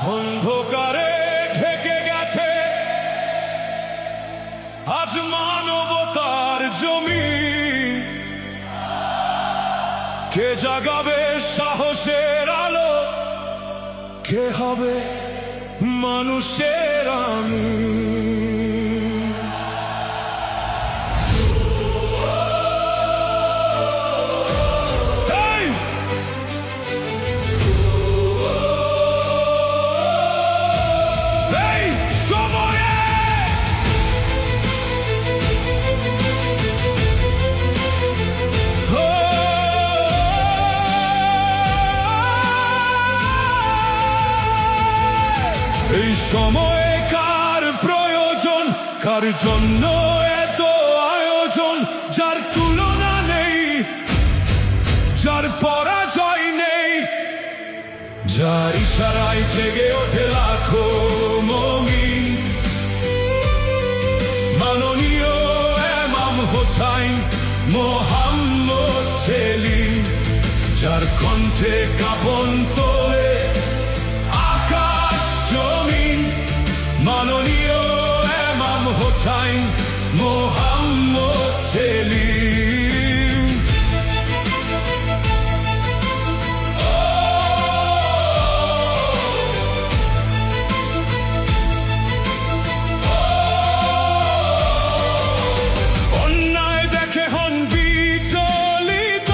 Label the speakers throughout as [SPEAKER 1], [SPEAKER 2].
[SPEAKER 1] অন্ধকারে ঢেকে গেছে আজ মানবতার জমি। কে জাগাবে সাহসের আলো, কে হবে মানুষের আমি। এই সময়ে কার প্রয়োজন, কার জন্য এত আয়োজন, যার তুলনা নেই, যার পরাজয় নেই, যার ইশারায় জেগে ওঠে লাখো মুমিন। মাননীয় ইমাম হোসাইন মোহাম্মদ সেলিম, যার কণ্ঠে কাঁপন তোলে আকাশ জমিন। মাননীয় ইমাম হোসাইন মোহাম্মদ সেলিম। অন্যায় দেখে হন বিচলিত,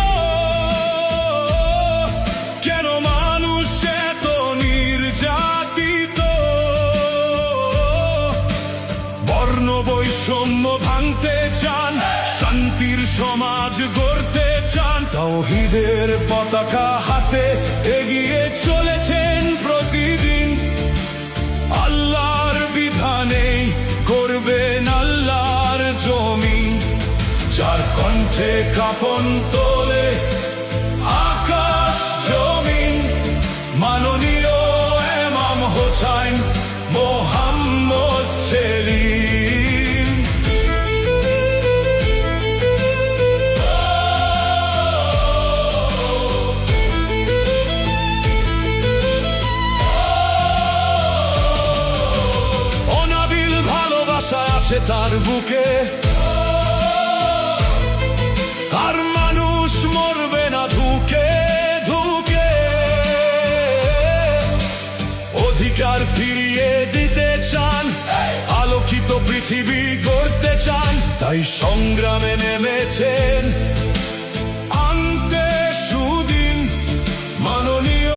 [SPEAKER 1] কেন মানুষ এত নির্যাতিত। বর্ণ বৈষম্য ভাঙতে চান, শান্তির সমাজ গড়তে চান, তাওহীদের পতাকা হাতে এগিয়ে চলেছেন প্রতিদিন। আল্লাহর বিধানেই করবেন আল্লাহর জমিন, যার কণ্ঠে কাঁপন তোলে আকাশ জমিন। মাননীয় ইমাম হোসাইন মোহাম্মদ সেলিম। অনাবিল ভালোবাসা আছে তার বুকে, আর মানুষ মরবে না ধুকে ধুকে। অধিকার ফিরিয়ে দিতে চান, আলোকিত পৃথিবী গড়তে চান, তাই সংগ্রামে নেমেছেন